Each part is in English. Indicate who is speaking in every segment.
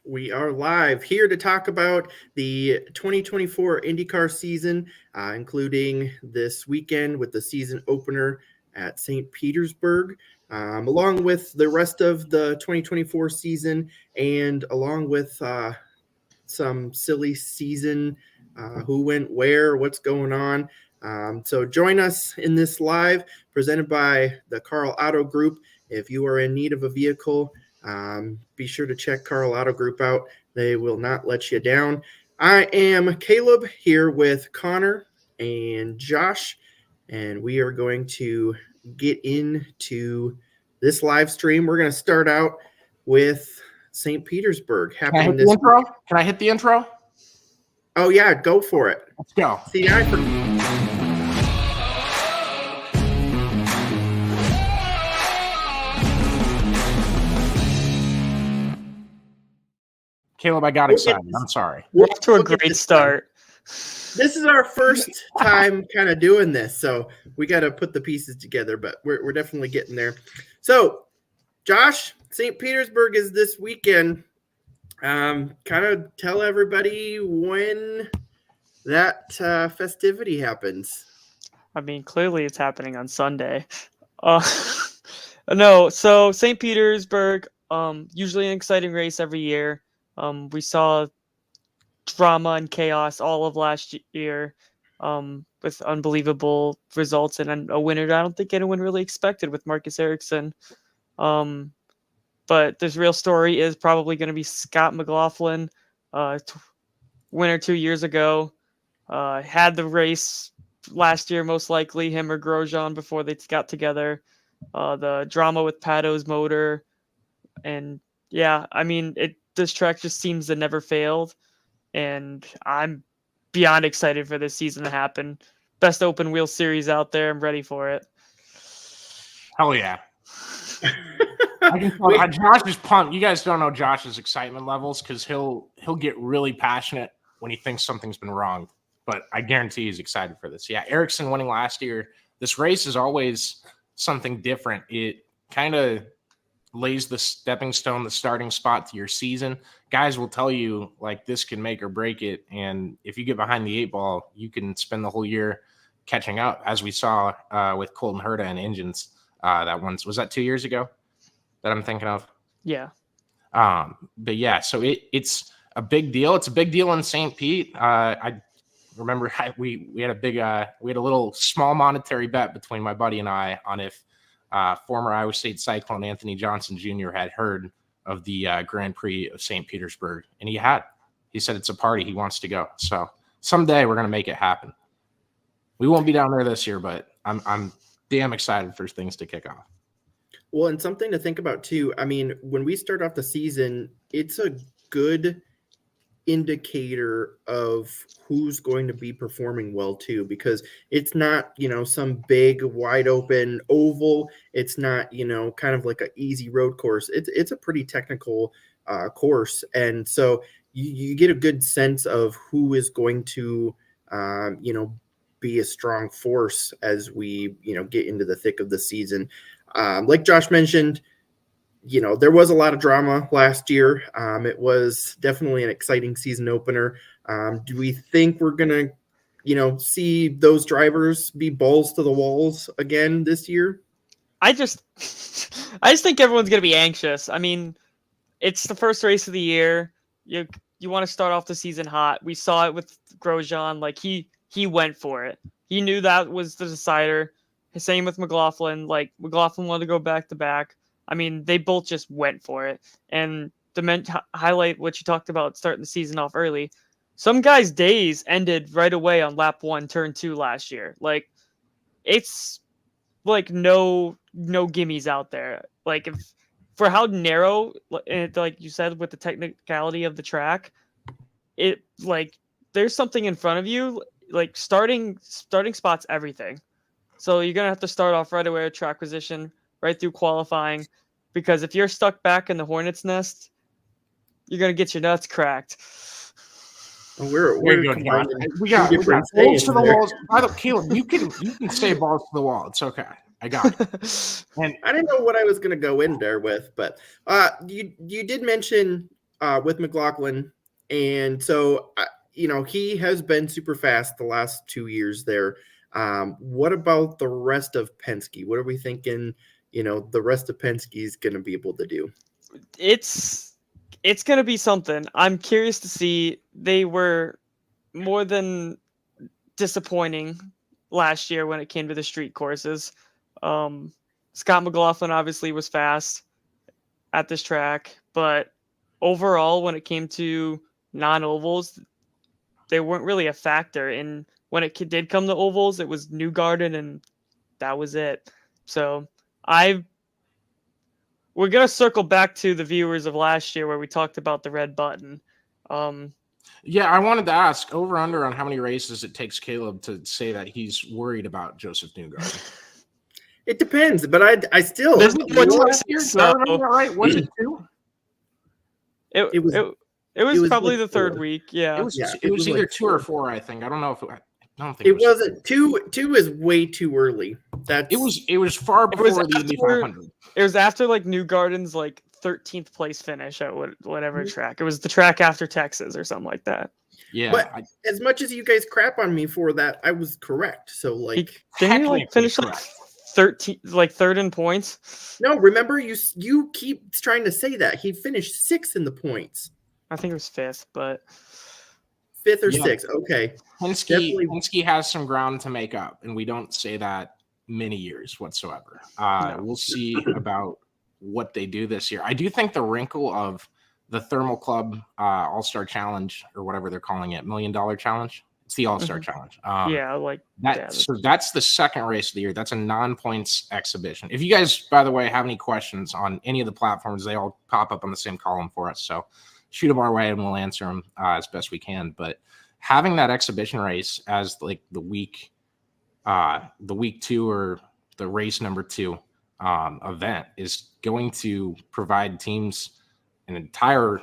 Speaker 1: We are live here to talk about the 2024 IndyCar season, including this weekend with the season opener at St. Petersburg, along with the rest of the 2024 season, and along with some silly season, who went where, what's going on. So join us in this live presented by the Carl Auto Group. If you are in need of a vehicle, be sure to check Carl Auto Group out. They will not let you down. I am Caleb here with Connor and Josh, and we are going to get into this live stream. We're going to start out with St. Petersburg happening this
Speaker 2: intro? Can I hit the intro?
Speaker 1: Oh, yeah, go for it.
Speaker 2: Let's go.
Speaker 1: See,
Speaker 2: Caleb, I got excited. I'm sorry.
Speaker 3: We're off to a great start.
Speaker 1: This is our first time kind of doing this, so we got to put the pieces together, but we're definitely getting there. So, Josh, St. Petersburg is this weekend. Kind of tell everybody when that festivity happens.
Speaker 3: I mean, clearly it's happening on Sunday. No, so St. Petersburg, usually an exciting race every year. We saw drama and chaos all of last year, with unbelievable results and a winner that I don't think anyone really expected with Marcus Ericsson. But the real story is probably going to be Scott McLaughlin, winner 2 years ago. Had the race last year, most likely, him or Grosjean before they got together. The drama with Pato's motor. And yeah, I mean, this track just seems to never failed. And I'm beyond excited for this season to happen. Best open wheel series out there. I'm ready for it.
Speaker 2: Hell yeah. I can tell Josh is pumped. You guys don't know Josh's excitement levels because he'll get really passionate when he thinks something's been wrong. But I guarantee he's excited for this. Yeah, Ericsson winning last year. This race is always something different. It kind of lays the stepping stone, the starting spot to your season. Guys will tell you, like, this can make or break it. And if you get behind the eight ball, you can spend the whole year catching up, as we saw with Colton Herta and engines. Was that 2 years ago that I'm thinking of?
Speaker 3: Yeah.
Speaker 2: But yeah, so it's a big deal. It's a big deal in St. Pete. I remember we had a little small monetary bet between my buddy and I on if former Iowa State Cyclone Anthony Johnson Jr. had heard of the Grand Prix of St. Petersburg, and he had. He said it's a party he wants to go. So someday we're going to make it happen. We won't be down there this year, but I'm damn excited for things to kick off.
Speaker 1: Well, and something to think about too. I mean, when we start off the season, it's a good indicator of who's going to be performing well too, because it's not, some big wide open oval. It's not, kind of like an easy road course. It's a pretty technical course. And so you get a good sense of who is going to, be a strong force as we, get into the thick of the season. Like Josh mentioned, there was a lot of drama last year. It was definitely an exciting season opener. Do we think we're going to, see those drivers be balls to the walls again this year?
Speaker 3: I just think everyone's going to be anxious. I mean, it's the first race of the year. You want to start off the season hot. We saw it with Grosjean. Like, he went for it. He knew that was the decider. Same with McLaughlin. Like, McLaughlin wanted to go back to back. I mean, they both just went for it. And to highlight what you talked about starting the season off early, some guys' days ended right away on lap 1, turn 2 last year. Like, it's like no gimmies out there. Like, for how narrow, like you said, with the technicality of the track, it, like, there's something in front of you. Like, starting spot's everything. So you're going to have to start off right away at track position, right through qualifying, because if you're stuck back in the hornet's nest, you're going to get your nuts cracked.
Speaker 1: We're
Speaker 2: we got balls to the walls. By the way, Caleb, you can say balls to the wall. It's okay. I got it.
Speaker 1: And I didn't know what I was going to go in there with, but you did mention with McLaughlin, and so he has been super fast the last 2 years there. What about the rest of Penske? What are we thinking? The rest of Penske is going to be able to do.
Speaker 3: It's going to be something. I'm curious to see. They were more than disappointing last year when it came to the street courses. Scott McLaughlin obviously was fast at this track, but overall, when it came to non-ovals, they weren't really a factor. And when it did come to ovals, it was Newgarden, and that was it. So we're gonna circle back to the viewers of last year where we talked about the red button.
Speaker 2: Yeah, I wanted to ask over under on how many races it takes Caleb to say that he's worried about Joseph Newgarden.
Speaker 1: It depends, but I still.
Speaker 2: Was it right? Was it 2?
Speaker 3: It was probably the third week. Yeah,
Speaker 2: it was either like 2 or 4. I think. I don't know if I don't think
Speaker 1: it wasn't 2. 2 is way too early.
Speaker 2: It was far before the Indy 500.
Speaker 3: It was after like Newgarden's like 13th place finish at whatever track. It was the track after Texas or something like that.
Speaker 2: Yeah.
Speaker 1: But as much as you guys crap on me for that, I was correct. So
Speaker 3: didn't he like finish like 13, like third in points?
Speaker 1: No, remember you keep trying to say that he finished 6th in the points.
Speaker 3: I think it was 5th, but
Speaker 1: 5th or 6th. Okay.
Speaker 2: Penske has some ground to make up, and we don't say that many years whatsoever.
Speaker 3: No.
Speaker 2: We'll see about what they do this year. I do think the wrinkle of the Thermal Club All-Star Challenge, or whatever they're calling it, $1 Million Challenge. It's the All-Star Challenge. So that's the second race of the year. That's a non-points exhibition. If you guys, by the way, have any questions on any of the platforms, they all pop up on the same column for us. So shoot them our way and we'll answer them as best we can. But having that exhibition race as like the week 2 or the race number 2 event is going to provide teams an entire,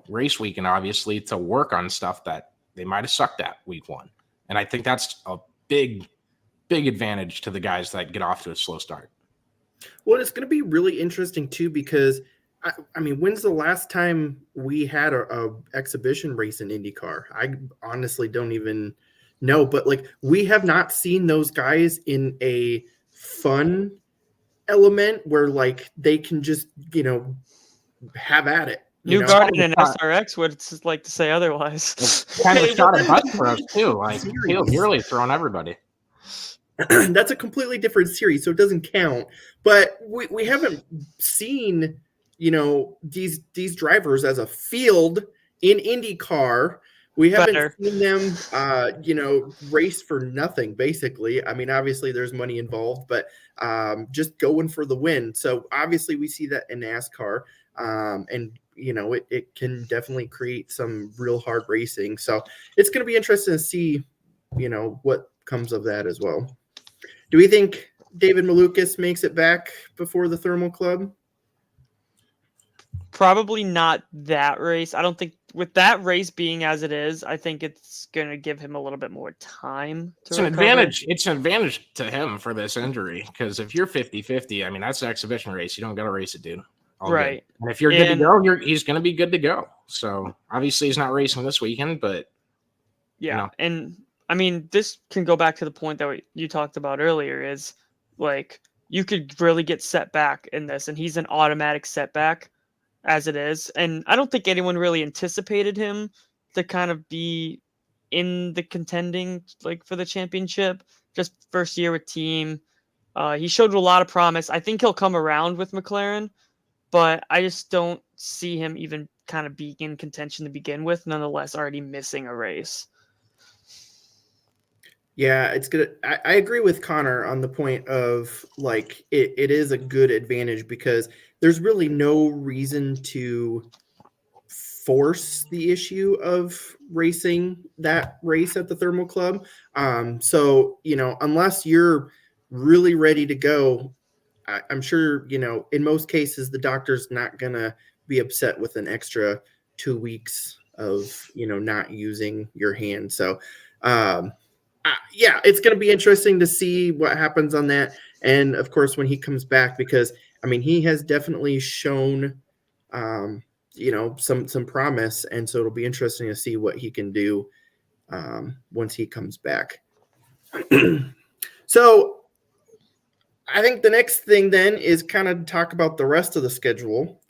Speaker 2: race weekend, obviously, to work on stuff that they might have sucked at week 1. And I think that's a big, big advantage to the guys that get off to a slow start.
Speaker 1: Well, it's going to be really interesting too, because I mean, when's the last time we had a exhibition race in IndyCar? I honestly don't even know, but we have not seen those guys in a fun element where they can just, have at it.
Speaker 3: Newgarden and SRX would like to say otherwise.
Speaker 2: It's kind of a shot of butt for us too. You're really throwing everybody.
Speaker 1: That's a completely different series, so it doesn't count. But we haven't seen, these drivers as a field in IndyCar. We haven't seen them, race for nothing, basically. I mean, obviously there's money involved, but just going for the win. So obviously we see that in NASCAR, and, it can definitely create some real hard racing. So it's going to be interesting to see, what comes of that as well. Do we think David Malukas makes it back before the Thermal Club?
Speaker 3: Probably not that race. I don't think with that race being as it is, I think it's going to give him a little bit more time.
Speaker 2: It's an advantage. It's an advantage to him for this injury, because if you're 50-50, I mean, that's an exhibition race. You don't got to race it, dude.
Speaker 3: Right.
Speaker 2: Good. And if you're good to go, he's going to be good to go. So obviously he's not racing this weekend, but
Speaker 3: yeah. And I mean, this can go back to the point that you talked about earlier is you could really get set back in this, and he's an automatic setback as it is. And I don't think anyone really anticipated him to kind of be in the contending for the championship. Just first year with team. He showed a lot of promise. I think he'll come around with McLaren, but I just don't see him even kind of being in contention to begin with, nonetheless already missing a race.
Speaker 1: Yeah, it's good. I agree with Connor on the point of it is a good advantage because there's really no reason to force the issue of racing that race at the Thermal Club. So, unless you're really ready to go, I'm sure, in most cases, the doctor's not going to be upset with an extra 2 weeks of, not using your hand. So, yeah, it's going to be interesting to see what happens on that. And of course, when he comes back, because I mean, he has definitely shown some promise, and so it'll be interesting to see what he can do once he comes back. So I think the next thing then is kind of talk about the rest of the schedule.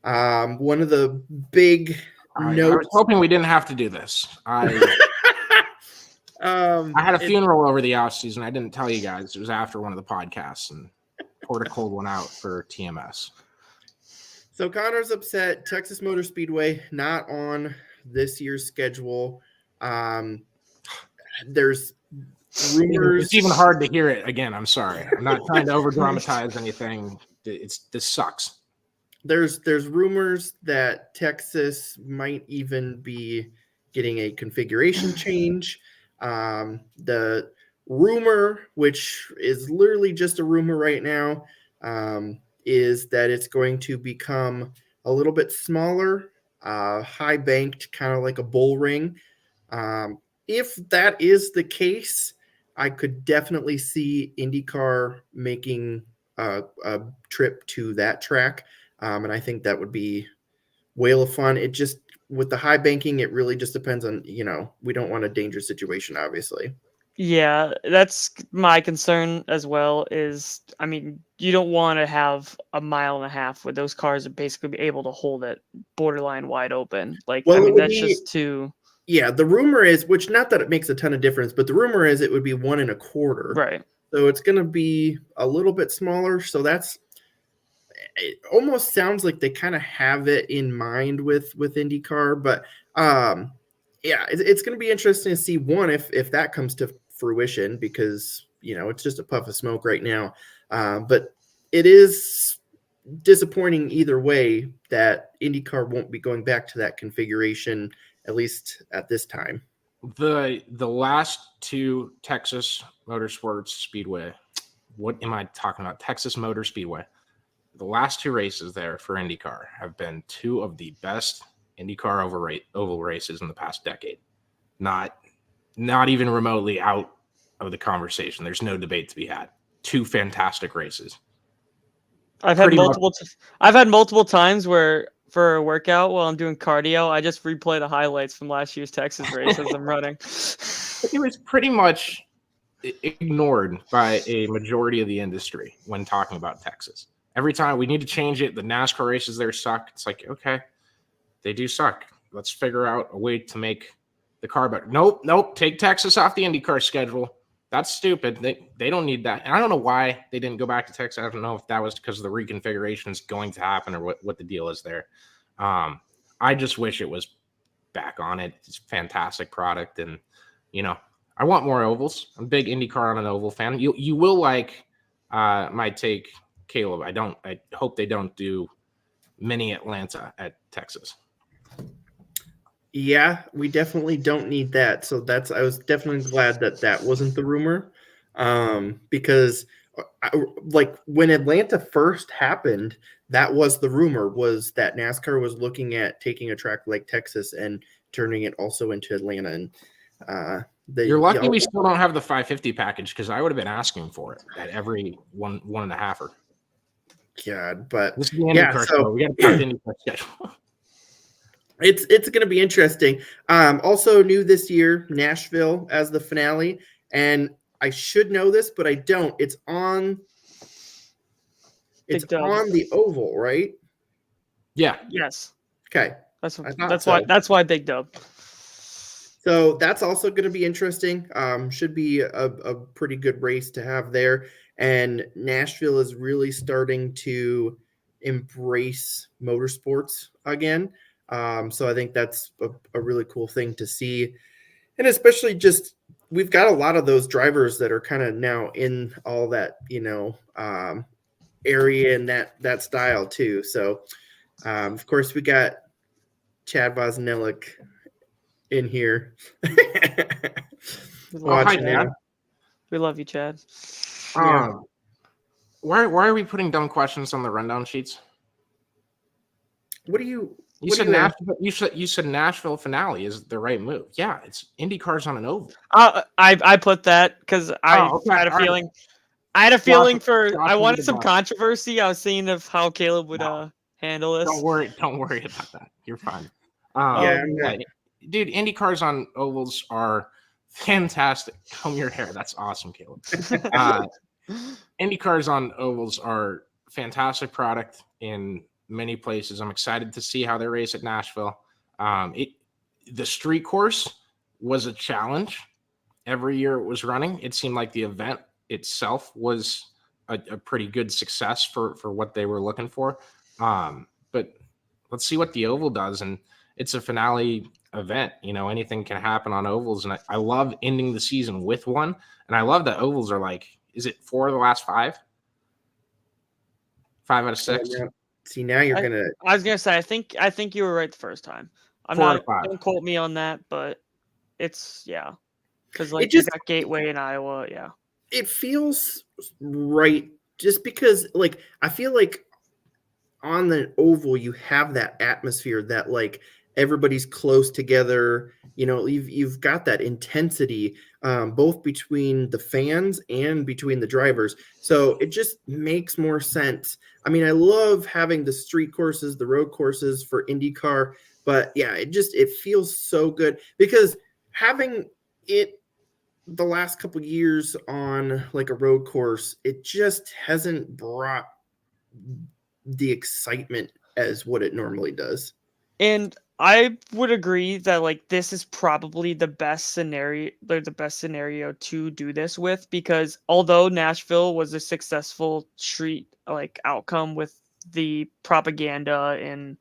Speaker 1: One of the big notes.
Speaker 2: I was hoping we didn't have to do this. I had a funeral over the offseason. I didn't tell you guys. It was after one of the podcasts, and poured a cold one out for TMS.
Speaker 1: So Connor's upset. Texas Motor Speedway not on this year's schedule. There's rumors.
Speaker 2: It's even hard to hear it again. I'm sorry. I'm not trying to over dramatize anything. This sucks.
Speaker 1: There's rumors that Texas might even be getting a configuration change. The rumor, which is literally just a rumor right now, is that it's going to become a little bit smaller, high banked, kind of like a bull ring. If that is the case, I could definitely see IndyCar making a trip to that track. And I think that would be whale of fun. It just, with the high banking, it really just depends on, we don't want a dangerous situation, obviously.
Speaker 3: Yeah, that's my concern as well is, I mean, you don't want to have a mile and a half where those cars are basically be able to hold it borderline wide open. Like,
Speaker 1: well,
Speaker 3: I mean, that's just too...
Speaker 1: Yeah, the rumor is, which not that it makes a ton of difference, but the rumor is it would be 1.25.
Speaker 3: Right.
Speaker 1: So it's going to be a little bit smaller. So it almost sounds like they kind of have it in mind with IndyCar, but yeah, it's going to be interesting to see if that comes to fruition, because it's just a puff of smoke right now. But it is disappointing either way that IndyCar won't be going back to that configuration, at least at this time.
Speaker 2: The last two Texas Motorsports Speedway, what am I talking about? Texas Motor Speedway. The last two races there for IndyCar have been two of the best IndyCar oval races in the past decade. Not even remotely out of the conversation. There's no debate to be had. Two fantastic races.
Speaker 3: I've had multiple times where for a workout while I'm doing cardio, I just replay the highlights from last year's Texas race as I'm running.
Speaker 2: It was pretty much ignored by a majority of the industry when talking about Texas. Every time we need to change it, the NASCAR races there suck. It's like, okay, they do suck. Let's figure out a way to make the car better. Nope. Take Texas off the IndyCar schedule. That's stupid. They don't need that. And I don't know why they didn't go back to Texas. I don't know if that was because the reconfiguration is going to happen or what the deal is there. I just wish it was back on it. It's a fantastic product. And, I want more ovals. I'm a big IndyCar on an oval fan. You will like my take, Caleb. I hope they don't do mini Atlanta at Texas.
Speaker 1: Yeah, we definitely don't need that. So I was definitely glad that wasn't the rumor, because like when Atlanta first happened, that was the rumor, was that NASCAR was looking at taking a track like Texas and turning it also into Atlanta. And
Speaker 2: you're lucky we still don't have the 550 package, because I would have been asking for it at every one and a halfer.
Speaker 1: God, but
Speaker 2: this is the IndyCar show. We got to cut the IndyCar schedule.
Speaker 1: It's going to be interesting. Also new this year, Nashville as the finale, and I should know this, but I don't. It's on the oval, right?
Speaker 2: Yeah.
Speaker 3: Yes.
Speaker 1: Okay.
Speaker 3: That's why Big Dub.
Speaker 1: So that's also going to be interesting. Should be a pretty good race to have there. And Nashville is really starting to embrace motorsports again. So I think that's a really cool thing to see. And especially just, we've got a lot of those drivers that are kind of now in all that, area and that style too. So, of course, we got Chad Vosnelik in here.
Speaker 3: Watching now. We love you, Chad.
Speaker 2: Why are we putting dumb questions on the rundown sheets?
Speaker 1: What do you...
Speaker 2: You said Nashville finale is the right move. Yeah, it's IndyCar's on an oval.
Speaker 3: I put that because I had a feeling. I had a feeling I wanted some controversy. I was seeing of how Caleb would handle this.
Speaker 2: Don't worry about that. You're fine.
Speaker 1: Yeah,
Speaker 2: Dude, IndyCars on ovals are fantastic. Comb your hair. That's awesome, Caleb. IndyCars on ovals are fantastic product in many places. I'm excited to see how they race at Nashville. The street course was a challenge. Every year it was running. It seemed like the event itself was a pretty good success for what they were looking for. But let's see what the oval does. And it's a finale event. You know, anything can happen on ovals. And I love ending the season with one. And I love that ovals are like, is it 4 of the last 5? 5 out of 6?
Speaker 1: See, now you're going to.
Speaker 3: I was going to say, I think you were right the first time. I'm
Speaker 2: 4 out
Speaker 3: not,
Speaker 2: of 5.
Speaker 3: don't quote me on that, but it's, yeah. Because, like,
Speaker 1: just
Speaker 3: you got Gateway in Iowa, yeah.
Speaker 1: It feels right just because, like, I feel like on the oval you have that atmosphere that, like, everybody's close together. You know, you've got that intensity both between the fans and between the drivers. So it just makes more sense. I mean, I love having the street courses, the road courses for IndyCar, but yeah, it feels so good because having it the last couple of years on like a road course, it just hasn't brought the excitement as what it normally does.
Speaker 3: And I would agree that, like, this is probably the best scenario to do this with, because although Nashville was a successful street like outcome with the propaganda and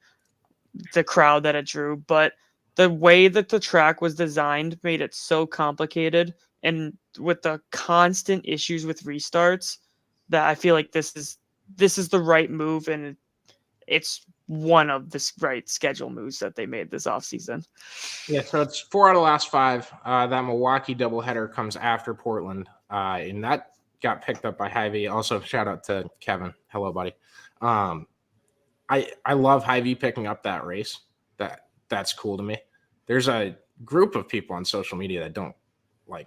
Speaker 3: the crowd that it drew, but the way that the track was designed made it so complicated, and with the constant issues with restarts, that I feel like this is the right move, and it's one of the right schedule moves that they made this offseason.
Speaker 2: Yeah, so it's 4 out of the last 5. That Milwaukee doubleheader comes after Portland, and that got picked up by Hy-Vee. Also, shout out to Kevin. Hello, buddy. I love Hy-Vee picking up that race. That's cool to me. There's a group of people on social media that don't like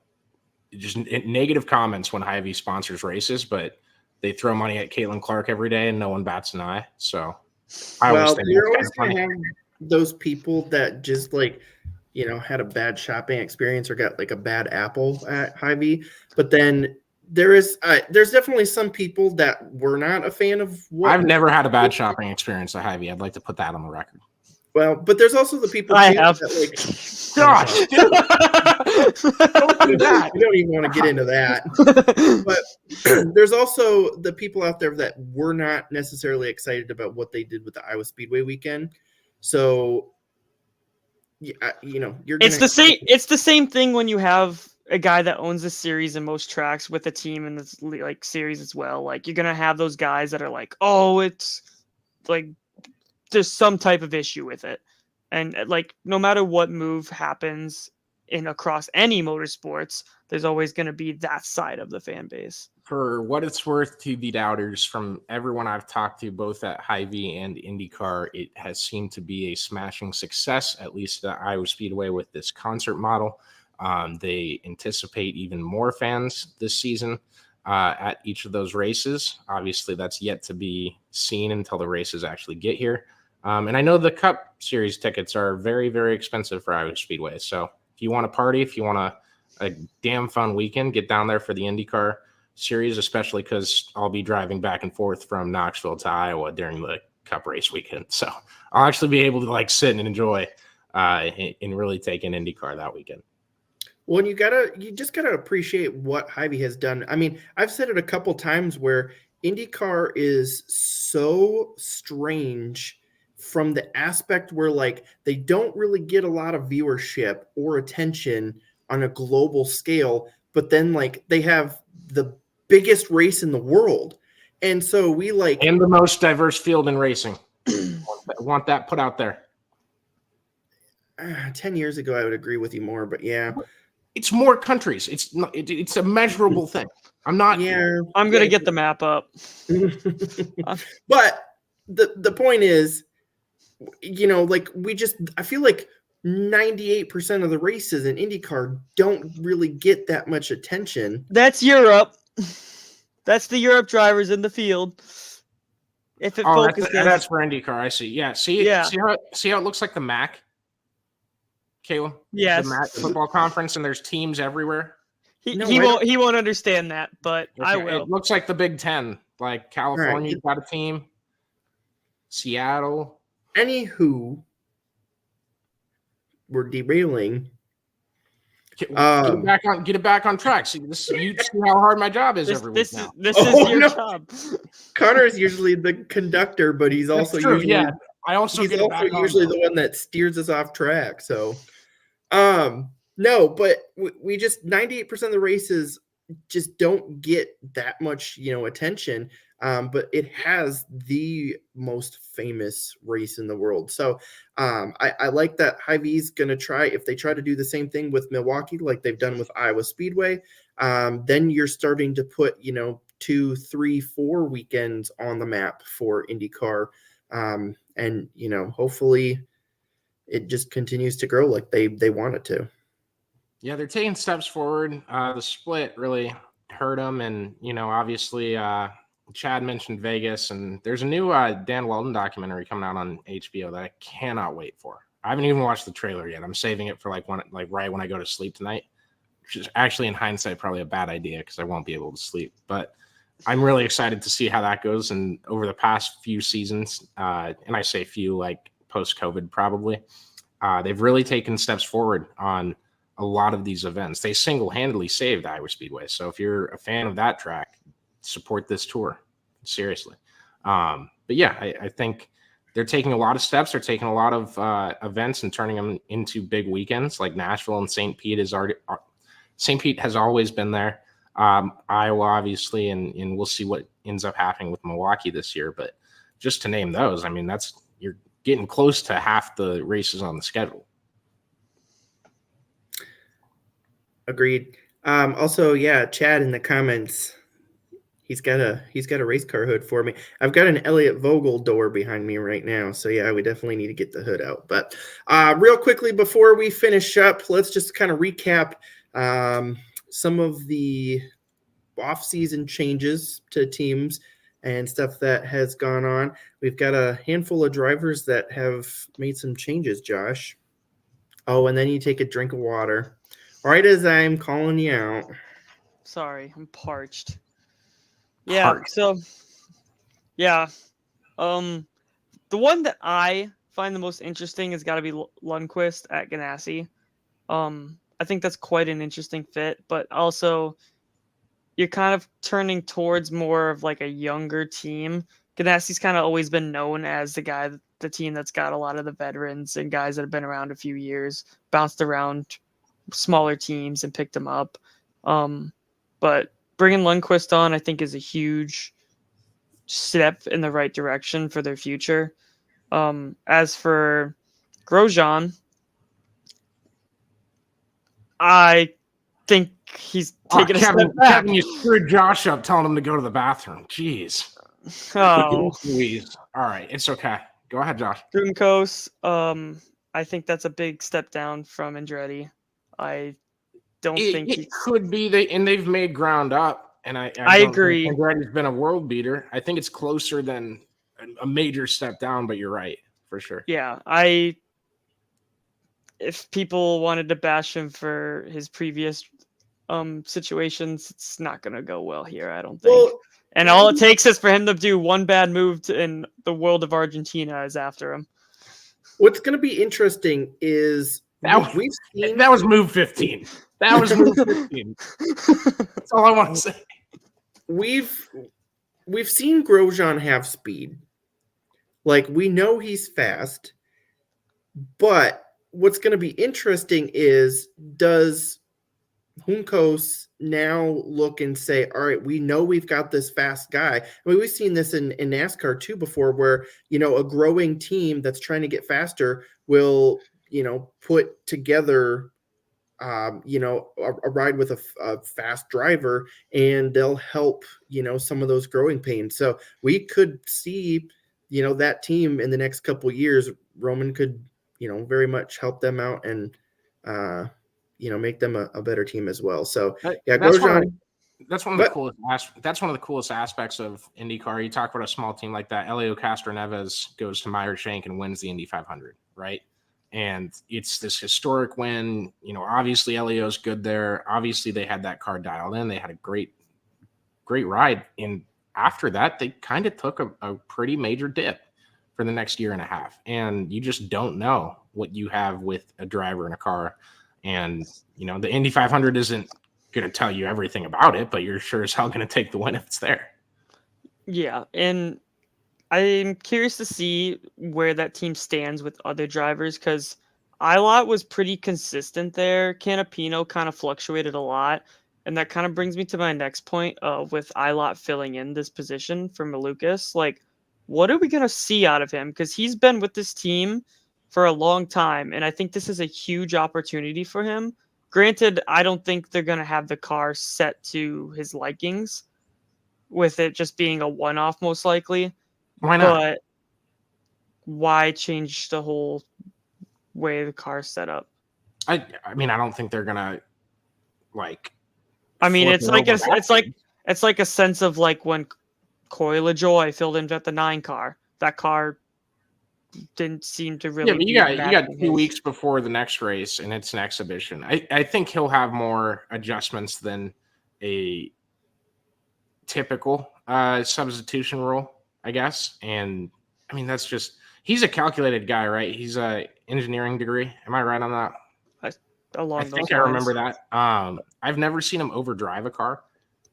Speaker 2: just negative comments when Hy-Vee sponsors races, but they throw money at Caitlin Clark every day and no one bats an eye. So
Speaker 1: you're always going to have those people that just, like, you know, had a bad shopping experience or got like a bad apple at Hy-Vee. But then there's definitely some people that were not a fan of what
Speaker 2: I've never had a bad shopping experience at Hy-Vee. I'd like to put that on the record.
Speaker 1: Well, but there's also the people
Speaker 3: I
Speaker 1: too
Speaker 3: have.
Speaker 1: that, like,
Speaker 2: Gosh, dude. Don't do that.
Speaker 1: We don't even want to get into that. But there's also the people out there that were not necessarily excited about what they did with the Iowa Speedway weekend. So, yeah, you know,
Speaker 3: It's the same thing when you have a guy that owns a series in most tracks with a team in this like series as well. Like, you're gonna have those guys that are like, oh, it's like there's some type of issue with it, and like no matter what move happens in across any motorsports, there's always going to be that side of the fan base.
Speaker 2: For what it's worth to the doubters, from everyone I've talked to, both at Hy-Vee and IndyCar, it has seemed to be a smashing success, at least at Iowa Speedway with this concert model. They anticipate even more fans this season at each of those races. Obviously, that's yet to be seen until the races actually get here. And I know the Cup Series tickets are very, very expensive for Iowa Speedway. So if you want to party, if you want a damn fun weekend, get down there for the IndyCar Series, especially because I'll be driving back and forth from Knoxville to Iowa during the Cup race weekend. So I'll actually be able to like sit and enjoy and really take in IndyCar that weekend.
Speaker 1: Well, you just gotta appreciate what Hy-Vee has done. I mean, I've said it a couple times where IndyCar is so strange from the aspect where, like, they don't really get a lot of viewership or attention on a global scale, but then, like, they have the biggest race in the world. And so we like...
Speaker 2: And the most diverse field in racing. want that put out there.
Speaker 1: 10 years ago, I would agree with you more, but yeah.
Speaker 2: It's more countries. It's a measurable thing. I'm not...
Speaker 1: Yeah.
Speaker 3: I'm going to get the map up.
Speaker 1: But the point is, you know, like, I feel like 98% of the races in IndyCar don't really get that much attention.
Speaker 3: That's Europe. That's the Europe drivers in the field. If it
Speaker 2: Oh,
Speaker 3: focuses,
Speaker 2: that's for IndyCar. I see. Yeah. See how it looks like the MAC, Caleb?
Speaker 3: yes,
Speaker 2: The MAC football conference, and there's teams everywhere.
Speaker 3: he won't understand that, but
Speaker 2: Okay.
Speaker 3: I will.
Speaker 2: It looks like the Big Ten. Like California's got a team. Seattle.
Speaker 1: Anywho, we're derailing.
Speaker 2: Get it back on track. See you see how hard my job is every week now.
Speaker 3: This is your job.
Speaker 1: Connor's usually the conductor, but he's also usually the one that steers us off track. So, no, but we just 98% of the races just don't get that much, attention. But it has the most famous race in the world. So I like that Hy-Vee's going to try, if they try to do the same thing with Milwaukee, like they've done with Iowa Speedway, then you're starting to put, 2, 3, 4 weekends on the map for IndyCar. And, hopefully it just continues to grow like they want it to.
Speaker 2: Yeah, they're taking steps forward. The split really hurt them. And, obviously, Chad mentioned Vegas, and there's a new Dan Weldon documentary coming out on HBO that I cannot wait for. I haven't even watched the trailer yet. I'm saving it for right when I go to sleep tonight, which is actually in hindsight probably a bad idea because I won't be able to sleep. But I'm really excited to see how that goes. And over the past few seasons, and I say few, like post-COVID probably, they've really taken steps forward on a lot of these events. They single-handedly saved Iowa Speedway. So if you're a fan of that track, support this tour, seriously. But yeah, I think they're taking a lot of steps. They're taking a lot of events and turning them into big weekends, like Nashville and St. Pete has always been there. Iowa, obviously, and we'll see what ends up happening with Milwaukee this year. But just to name those, I mean, you're getting close to half the races on the schedule.
Speaker 1: Agreed. Also, yeah, Chad in the comments, he's got a race car hood for me. I've got an Elliott Vogel door behind me right now, so yeah, we definitely need to get the hood out. But real quickly before we finish up, let's just kind of recap some of the off-season changes to teams and stuff that has gone on. We've got a handful of drivers that have made some changes, Josh. Oh, and then you take a drink of water. Right as I'm calling you out.
Speaker 3: Sorry, I'm parched. Yeah, so yeah. The one that I find the most interesting has got to be Lundqvist at Ganassi. I think that's quite an interesting fit, but also you're kind of turning towards more of like a younger team. Ganassi's kind of always been known as the team that's got a lot of the veterans and guys that have been around a few years, bounced around smaller teams and picked them up. But bringing Lundqvist on, I think, is a huge step in the right direction for their future. As for Grosjean, I think he's taking a step back.
Speaker 2: Kevin, you screwed Josh up telling him to go to the bathroom. Jeez.
Speaker 3: Oh.
Speaker 2: Louise. All right, it's okay. Go ahead, Josh.
Speaker 3: Drunkos, I think that's a big step down from Andretti. I don't think
Speaker 2: it could be they've made ground up, and I
Speaker 3: agree.
Speaker 2: Andretti's been a world beater. I think it's closer than a major step down, but you're right for sure.
Speaker 3: Yeah, if people wanted to bash him for his previous situations, it's not going to go well here, I don't think. Well, and all it takes is for him to do one bad move in the world of Argentina is after him.
Speaker 1: What's going to be interesting is
Speaker 2: that was move 15. That was move 15. That's all I want to say.
Speaker 1: We've seen Grosjean have speed. Like, we know he's fast, but what's going to be interesting is, does Juncos now look and say, all right, we know we've got this fast guy. I mean, we've seen this in NASCAR too before, where, a growing team that's trying to get faster will, put together, a ride with a fast driver, and they'll help, some of those growing pains. So we could see, that team in the next couple of years. Roman could, very much help them out and, make them a better team as well. So yeah, Grosjean.
Speaker 2: That's one of the coolest. That's one of the coolest aspects of IndyCar. You talk about a small team like that. Elio Castroneves goes to Meyer Shank and wins the Indy 500, right? And it's this historic win. You know, obviously Elio's good there. Obviously they had that car dialed in. They had a great ride. And after that, they kind of took a pretty major dip for the next year and a half. And you just don't know what you have with a driver in a car. And, you know, the Indy 500 isn't going to tell you everything about it, but you're sure as hell going to take the win if it's there.
Speaker 3: Yeah, and I'm curious to see where that team stands with other drivers, because Ilott was pretty consistent there. Canapino kind of fluctuated a lot, and that kind of brings me to my next point of with Ilott filling in this position for Malukas. Like, what are we going to see out of him? Because he's been with this team for a long time, and I think this is a huge opportunity for him. Granted, I don't think they're going to have the car set to his likings, with it just being a one-off most likely.
Speaker 2: Why not?
Speaker 3: But why change the whole way the car's set up?
Speaker 2: I mean, I don't think they're gonna like.
Speaker 3: I mean,
Speaker 2: flip
Speaker 3: it's
Speaker 2: it
Speaker 3: like
Speaker 2: over backwards.
Speaker 3: it's like a sense of like when Corey LaJoie filled in at the 9 car. That car didn't seem to really.
Speaker 2: Yeah, but you got
Speaker 3: matching
Speaker 2: 2
Speaker 3: his.
Speaker 2: weeks before the next race, and it's an exhibition. I think he'll have more adjustments than a typical substitution rule, I guess. And I mean, that's just he's a calculated guy, right? He's a engineering degree. Am I right on that?
Speaker 3: Along
Speaker 2: I
Speaker 3: those
Speaker 2: think
Speaker 3: lines.
Speaker 2: I remember that. I've never seen him overdrive a car,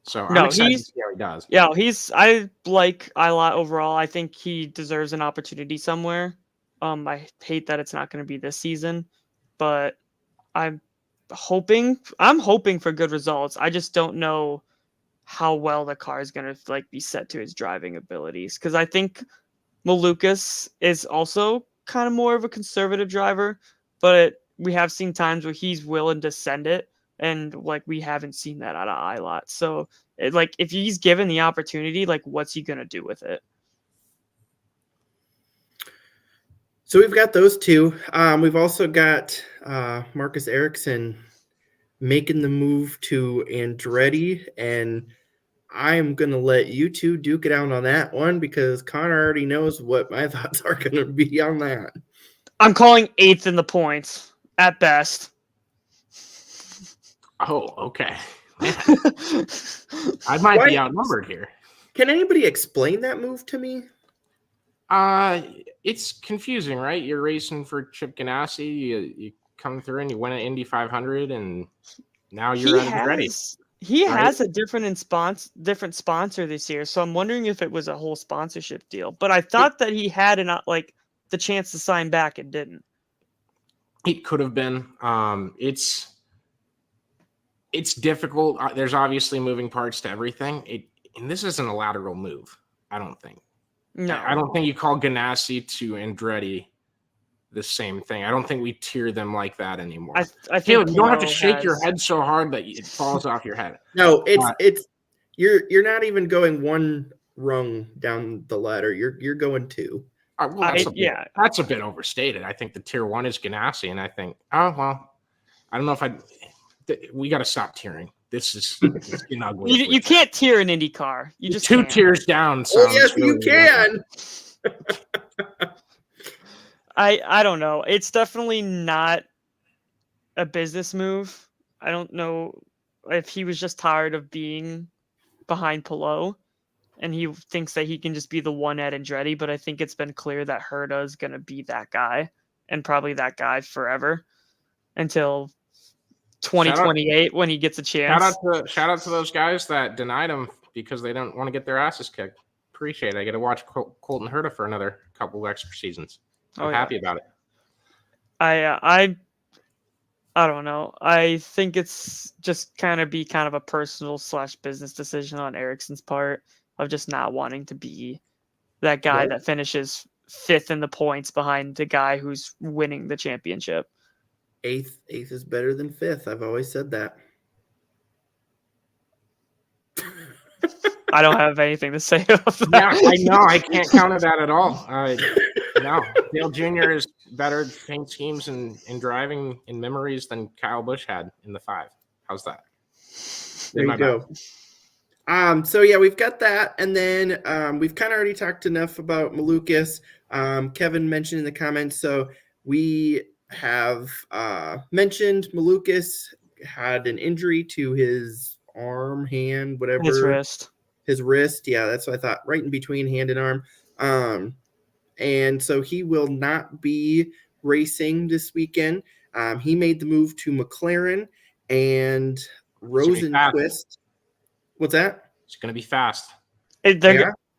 Speaker 2: so
Speaker 3: No,
Speaker 2: I'm excited to see how he does.
Speaker 3: Yeah, I like Ilott overall. I think he deserves an opportunity somewhere. I hate that it's not going to be this season, but I'm hoping for good results. I just don't know how well the car is going to like be set to his driving abilities, because I think Malukas is also kind of more of a conservative driver, but we have seen times where he's willing to send it, and like we haven't seen that out of Ilott. So like if he's given the opportunity, like what's he gonna do with it?
Speaker 1: So we've got those two. We've also got Marcus Ericsson making the move to Andretti, and I am going to let you two duke it out on that one because Connor already knows what my thoughts are going to be on that.
Speaker 3: I'm calling 8th in the points at best.
Speaker 2: Oh, okay. I might be outnumbered here.
Speaker 1: Can anybody explain that move to me?
Speaker 2: It's confusing, right? You're racing for Chip Ganassi. You come through and you win an Indy 500, and now you're at Andretti.
Speaker 3: He has a different sponsor this year, so I'm wondering if it was a whole sponsorship deal. But I thought that he had the chance to sign back and didn't.
Speaker 2: It could have been. It's difficult. There's obviously moving parts to everything. And this isn't a lateral move, I don't think.
Speaker 3: No,
Speaker 2: I don't think you call Ganassi to Andretti the same thing. I don't think we tier them like that anymore.
Speaker 3: I think
Speaker 2: Caleb, you don't have to shake your head so hard that it falls off your head.
Speaker 1: No, it's you're not even going one rung down the ladder. You're going 2.
Speaker 2: That's a bit overstated. I think the tier 1 is Ganassi, and I think, I don't know if we got to stop tiering. This is getting ugly.
Speaker 3: You can't tier an IndyCar. You just
Speaker 2: 2
Speaker 3: can't.
Speaker 2: tiers down.
Speaker 1: Oh yes, you can.
Speaker 3: I don't know. It's definitely not a business move. I don't know if he was just tired of being behind Palou, and he thinks that he can just be the one at Andretti. But I think it's been clear that Herta is going to be that guy, and probably that guy forever until 2028 when he gets a chance.
Speaker 2: Shout out to those guys that denied him because they don't want to get their asses kicked. Appreciate it. I get to watch Colton Herta for another couple of extra seasons. I'm happy about it.
Speaker 3: I don't know. I think it's just kind of a personal / business decision on Ericsson's part of just not wanting to be that guy that finishes 5th in the points behind the guy who's winning the championship.
Speaker 1: 8th is better than 5th. I've always said that.
Speaker 3: I don't have anything to say about that.
Speaker 2: Yeah, I know. I can't counter that at all. No, Dale Jr. is better at paint schemes and driving in memories than Kyle Busch had in the 5. How's that?
Speaker 1: There you go. So yeah, we've got that, and then we've kind of already talked enough about Malukas. Kevin mentioned in the comments, so we have mentioned Malukas had an injury to his arm, hand, whatever.
Speaker 3: His wrist.
Speaker 1: His wrist, yeah, that's what I thought, right in between hand and arm. And so he will not be racing this weekend. He made the move to McLaren and Rosenquist. What's that?
Speaker 2: It's going to be fast.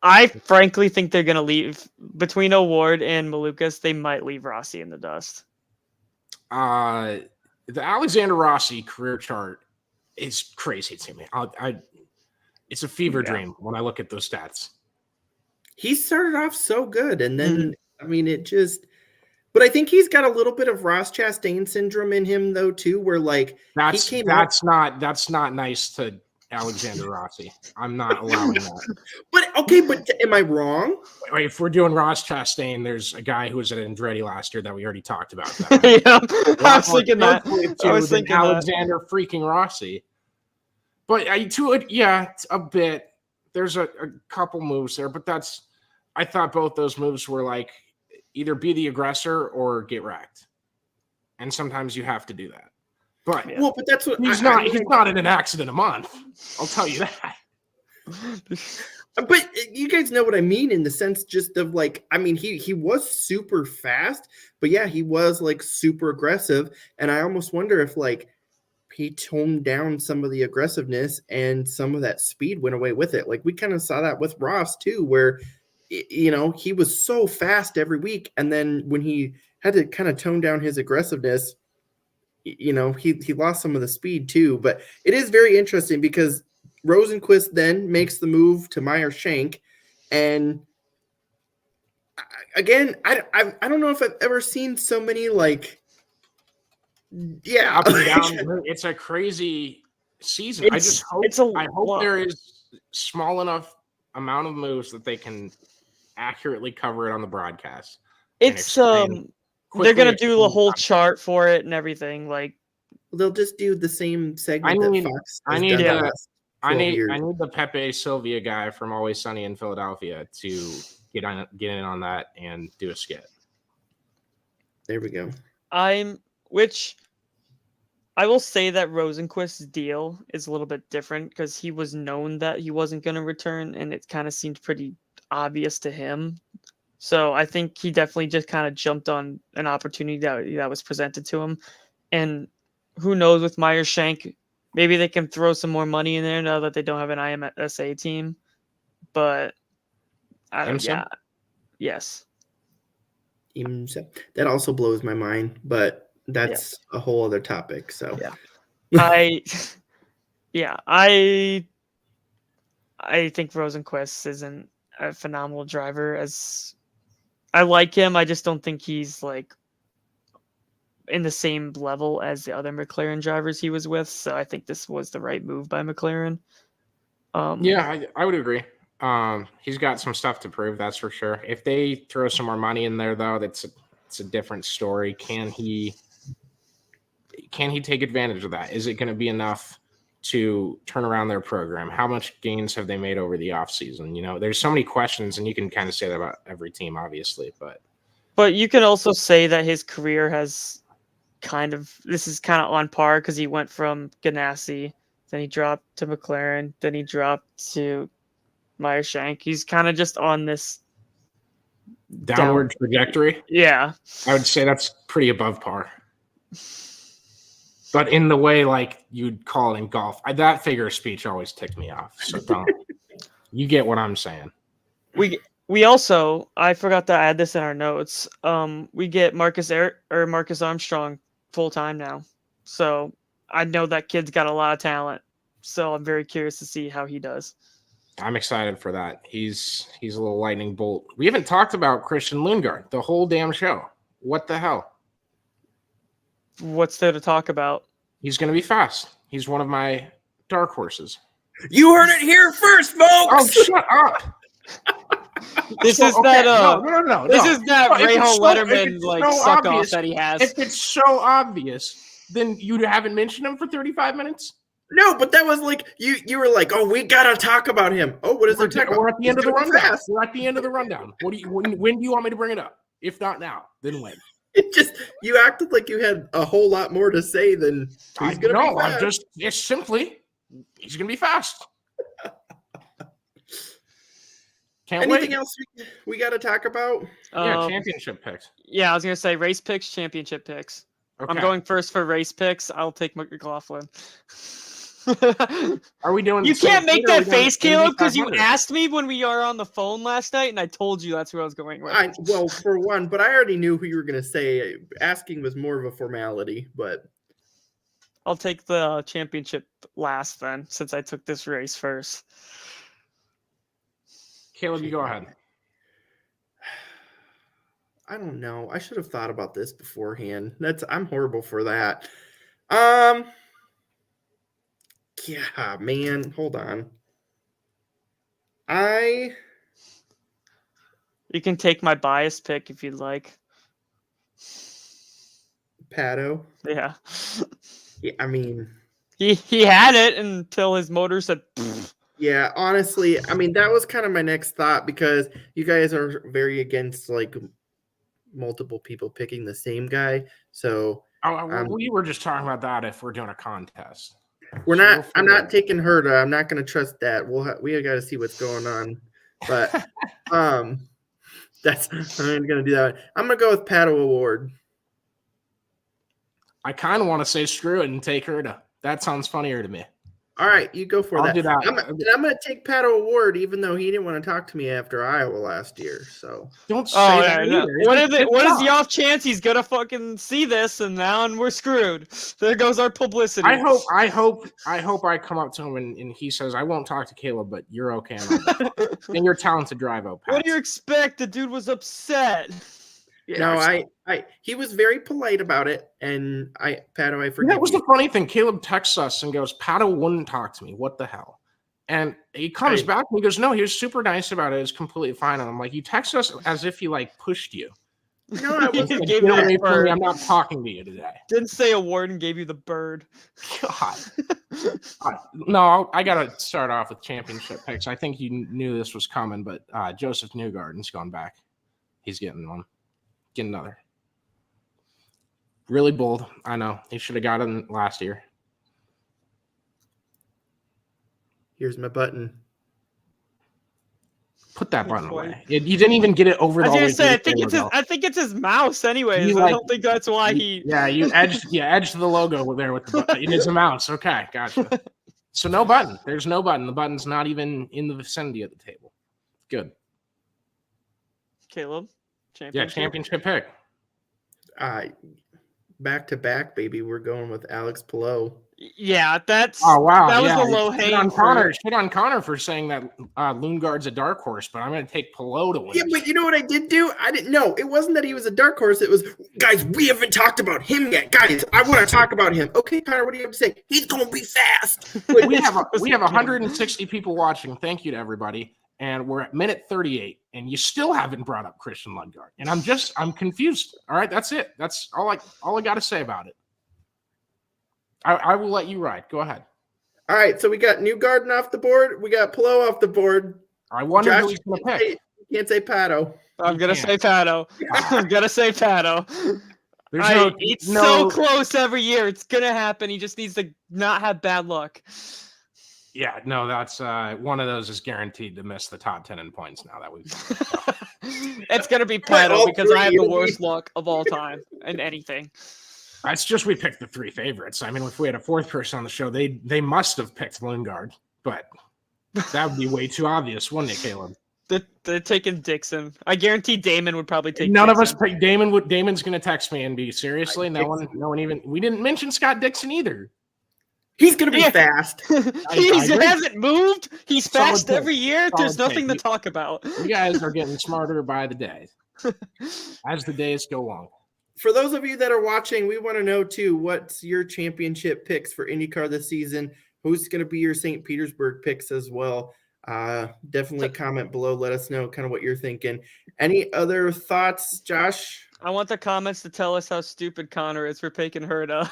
Speaker 3: I frankly think they're going to leave between O'Ward and Malukas. They might leave Rossi in the dust.
Speaker 2: The Alexander Rossi career chart is crazy to me. It's a fever dream when I look at those stats.
Speaker 1: He started off so good, and then I mean, it just. But I think he's got a little bit of Ross Chastain syndrome in him, though, too, where like
Speaker 2: that's not nice to Alexander Rossi. I'm not allowing that.
Speaker 1: But am I wrong?
Speaker 2: Wait, if we're doing Ross Chastain, there's a guy who was at Andretti last year that we already talked about.
Speaker 3: I was thinking that.
Speaker 2: I was thinking Alexander freaking Rossi. But it's a bit. There's a couple moves there, but I thought both those moves were like either be the aggressor or get wrecked, and sometimes you have to do that. But
Speaker 1: but that's what
Speaker 2: he's not in an accident a month. I'll tell you that.
Speaker 1: But you guys know what I mean in the sense just of like, I mean, he was super fast, but yeah, he was like super aggressive, and I almost wonder if like he toned down some of the aggressiveness and some of that speed went away with it. Like we kind of saw that with Ross too, where he was so fast every week, and then when he had to kind of tone down his aggressiveness, he lost some of the speed too. But it is very interesting because Rosenquist then makes the move to Meyer Shank, and again, I don't know if I've ever seen so many like. Yeah,
Speaker 2: up and down. It's a crazy season. I hope there is small enough amount of moves that they can accurately cover it on the broadcast.
Speaker 3: It's they're gonna do the whole chart for it and everything. Like
Speaker 1: they'll just do the same segment.
Speaker 2: I need the Pepe Sylvia guy from Always Sunny in Philadelphia to get in on that and do a skit.
Speaker 1: There we go.
Speaker 3: Which I will say that Rosenquist's deal is a little bit different because he was known that he wasn't going to return, and it kind of seemed pretty obvious to him. So I think he definitely just kind of jumped on an opportunity that was presented to him. And who knows with Meyer Shank, maybe they can throw some more money in there now that they don't have an IMSA team. But I don't. Yeah, yes.
Speaker 1: That also blows my mind, but that's a whole other topic. So
Speaker 3: I think Rosenquist isn't a phenomenal driver. As I like him, I just don't think he's like in the same level as the other McLaren drivers he was with. So I think this was the right move by McLaren.
Speaker 2: I would agree. He's got some stuff to prove, that's for sure. If they throw some more money in there, though, it's a different story. Can he take advantage of that? Is it going to be enough to turn around their program? How much gains have they made over the offseason? There's so many questions, and you can kind of say that about every team, obviously. But
Speaker 3: you can also say that his career has this is kind of on par because he went from Ganassi, then he dropped to McLaren, then he dropped to Meyer Shank. He's kind of just on this
Speaker 2: downward trajectory.
Speaker 3: Yeah.
Speaker 2: I would say that's pretty above par. But in the way like you'd call it in golf, that figure of speech always ticked me off. So don't. You get what I'm saying.
Speaker 3: We also, I forgot to add this in our notes. We get Marcus Armstrong full time now. So I know that kid's got a lot of talent. So I'm very curious to see how he does.
Speaker 2: I'm excited for that. He's a little lightning bolt. We haven't talked about Christian Lundgaard the whole damn show. What the hell?
Speaker 3: What's there to talk about?
Speaker 2: He's going to be fast. He's one of my dark horses.
Speaker 1: You heard it here first, folks.
Speaker 2: Oh, shut up.
Speaker 3: This is that Rahal Letterman suck off that he has.
Speaker 2: If it's so obvious, then you haven't mentioned him for 35 minutes?
Speaker 1: No, but that was like you were like, oh, we gotta talk about him. Oh, what is it talk about?
Speaker 2: We're at the end of the
Speaker 1: He's gonna be
Speaker 2: rundown.
Speaker 1: fast.
Speaker 2: We're at the end of the rundown. When do you want me to bring it up? If not now, then when?
Speaker 1: It just you acted like you had a whole lot more to say than he's gonna be fast.
Speaker 2: It's simply he's gonna be fast.
Speaker 1: Anything else we got to talk about?
Speaker 2: Yeah, championship picks.
Speaker 3: Yeah, I was gonna say race picks, championship picks.
Speaker 2: Okay.
Speaker 3: I'm going first for race picks. I'll take McLaughlin.
Speaker 2: Are we doing?
Speaker 3: You can't make that face, Caleb, because you
Speaker 2: 500?
Speaker 3: asked me when we were on the phone last night, and I told you that's where I was going with.
Speaker 1: Well, for one, but I already knew who you were going to say. Asking was more of a formality, but
Speaker 3: I'll take the championship last then, since I took this race first.
Speaker 2: Caleb, you go ahead.
Speaker 1: I don't know. I should have thought about this beforehand. I'm horrible for that. Yeah, man. Hold on.
Speaker 3: You can take my bias pick if you'd like.
Speaker 1: Pato.
Speaker 3: Yeah.
Speaker 1: Yeah, I mean,
Speaker 3: he had it until his motor said. Pfft.
Speaker 1: Yeah, honestly, I mean that was kind of my next thought because you guys are very against like multiple people picking the same guy. So
Speaker 2: we were just talking about that if we're doing a contest.
Speaker 1: I'm not taking Herta. I'm not going to trust that. We got to see what's going on. But I'm going to do that. I'm going to go with Pato Award.
Speaker 2: I kind of want to say screw it and take Herta. That sounds funnier to me.
Speaker 1: All right, you go for that.
Speaker 2: I'll do that.
Speaker 1: I'm going to take Pato Award, even though he didn't want to talk to me after Iowa last year. So
Speaker 2: don't say that.
Speaker 3: Yeah. What is the off chance he's gonna fucking see this and now we're screwed? There goes our publicity.
Speaker 2: I hope I come up to him and he says I won't talk to Caleb, but you're okay. And you're talented to drive out.
Speaker 3: What do you expect? The dude was upset.
Speaker 1: Yeah, no, he was very polite about it, and Pato, I forgive
Speaker 2: That was
Speaker 1: you.
Speaker 2: the funny thing. Caleb texts us and goes, "Pato wouldn't talk to me. What the hell?" And he comes back and he goes, "No, he was super nice about it. It's completely fine." And I'm like, "You text us as if he like pushed you."
Speaker 1: No, I wasn't.
Speaker 3: Gave you the bird.
Speaker 2: I'm not talking to you today.
Speaker 3: Didn't say a word and gave you the bird.
Speaker 2: God. No, I gotta start off with championship picks. I think you knew this was coming, but Joseph Newgarden's gone back. He's getting one. Get another. Really bold. I know. He should have got it last year.
Speaker 1: Here's my button.
Speaker 2: Put that button away. You didn't even get it over the.
Speaker 3: I was gonna say, I think it's his mouse. Anyways, I don't think that's why he.
Speaker 2: Yeah, you edged the logo there with the button. It is a mouse. Okay, gotcha. So no button. There's no button. The button's not even in the vicinity of the table. Good.
Speaker 3: Caleb.
Speaker 2: Championship pick.
Speaker 1: Back to back, baby. We're going with Alex Palou.
Speaker 3: Yeah, that's.
Speaker 2: Oh wow,
Speaker 3: that was the low hanging fruit.
Speaker 2: Shit on Connor for saying that Lundgaard's a dark horse, but I'm going to take Palou to win.
Speaker 1: Yeah, but you know what I did do? I didn't know. It wasn't that he was a dark horse. It was, guys, we haven't talked about him yet. Guys, I want to talk about him. Okay, Connor, what do you have to say? He's going to be fast.
Speaker 2: We have 160 people watching. Thank you to everybody. And we're at minute 38, and you still haven't brought up Christian Lundgaard. And I'm confused. All right, that's it. That's all I got to say about it. I will let you ride. Go ahead.
Speaker 1: All right, so we got Newgarden off the board. We got Palou off the board.
Speaker 2: I wonder
Speaker 1: Josh,
Speaker 2: who he's going to pick.
Speaker 1: You can't say Pato.
Speaker 3: I'm going to say Pato. I'm going to say Pato. It's so close every year. It's going to happen. He just needs to not have bad luck.
Speaker 2: Yeah, no, that's one of those is guaranteed to miss the top 10 in points now that we've
Speaker 3: It's going to be Pato because I have the worst luck of all time in anything.
Speaker 2: It's just we picked the three favorites. I mean, if we had a fourth person on the show, they must have picked Lundgaard, but that would be way too obvious, wouldn't it, Caleb?
Speaker 3: They're taking Dixon. I guarantee Damon would probably take
Speaker 2: None
Speaker 3: Dixon.
Speaker 2: of us picked Damon. Damon's going to text me and be, seriously? No one even – we didn't mention Scott Dixon either.
Speaker 1: He's going to be fast.
Speaker 3: He hasn't moved. He's fast every year. There's nothing to talk about.
Speaker 2: You guys are getting smarter by the day as the days go on.
Speaker 1: For those of you that are watching, we want to know, too, what's your championship picks for IndyCar this season? Who's going to be your St. Petersburg picks as well? Definitely comment below. Let us know kind of what you're thinking. Any other thoughts, Josh?
Speaker 3: I want the comments to tell us how stupid Connor is for picking Herta.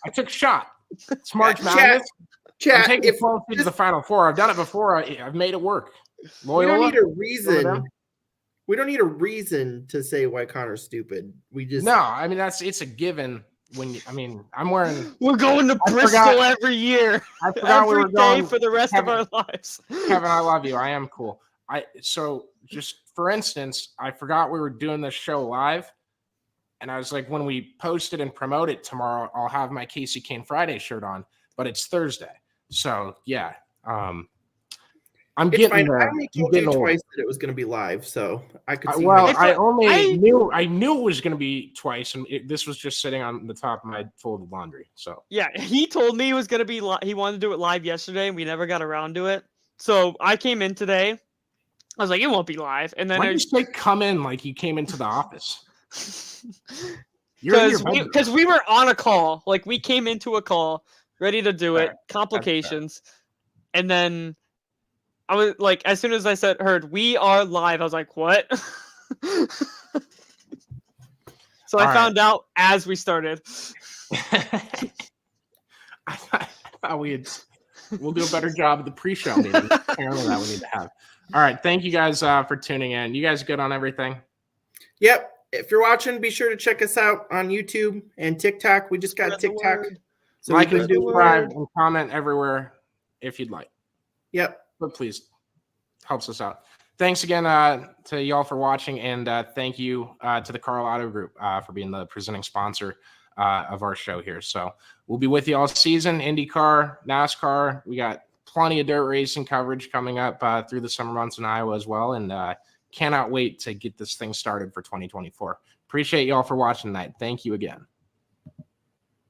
Speaker 2: I took a shot. It's March
Speaker 1: Chat-
Speaker 2: Madness. I'm
Speaker 1: Chat,
Speaker 2: taking
Speaker 1: if
Speaker 2: 12 to the Final Four. I've done it before. I've made it work.
Speaker 1: we don't
Speaker 2: Loyola?
Speaker 1: need a
Speaker 2: Remember
Speaker 1: reason.
Speaker 2: them?
Speaker 1: We don't need a reason to say why Connor's stupid. We just
Speaker 2: No, I mean it's a given. I'm wearing.
Speaker 3: We're going to
Speaker 2: I
Speaker 3: Bristol
Speaker 2: forgot-
Speaker 3: every year,
Speaker 2: I forgot we
Speaker 3: every
Speaker 2: were
Speaker 3: day
Speaker 2: going.
Speaker 3: for the rest
Speaker 2: Kevin-
Speaker 3: of our lives.
Speaker 2: Kevin, I love you. I am cool. So just for instance, I forgot we were doing this show live, and I was like, when we post it and promote it tomorrow, I'll have my Casey Kane Friday shirt on, but it's Thursday, so yeah. I'm
Speaker 1: it's
Speaker 2: getting
Speaker 1: fine.
Speaker 2: there.
Speaker 1: I only told you twice that it was going to be live, so I could see.
Speaker 2: Well,
Speaker 3: I
Speaker 2: I knew it was going to be twice, and this was just sitting on the top of my folded laundry. So
Speaker 3: Yeah, he told me it was gonna be. He wanted to do it live yesterday, and we never got around to it. So I came in today. I was like, it won't be live, and then
Speaker 2: why did you say come in like you came into the office? You're in your bedroom.
Speaker 3: because we were on a call, like we came into a call ready to do it,
Speaker 2: Fair.
Speaker 3: complications, and then I was like, as soon as I heard we are live, I was like, what? So I found out as we started.
Speaker 2: I thought we'll do a better job of the pre-show meeting. Apparently that we need to have. All right. Thank you guys for tuning in. You guys good on everything?
Speaker 1: Yep. If you're watching, be sure to check us out on YouTube and TikTok. We just got
Speaker 3: Spread the
Speaker 1: TikTok.
Speaker 3: word.
Speaker 1: So
Speaker 2: Like
Speaker 1: we
Speaker 2: and
Speaker 1: can do
Speaker 2: subscribe and comment everywhere if you'd like.
Speaker 1: Yep.
Speaker 2: But please, helps us out. Thanks again to y'all for watching, and thank you to the Carl Auto Group for being the presenting sponsor of our show here. So we'll be with you all season, IndyCar, NASCAR. We got plenty of dirt racing coverage coming up through the summer months in Iowa as well, and cannot wait to get this thing started for 2024. Appreciate y'all for watching tonight. Thank you again.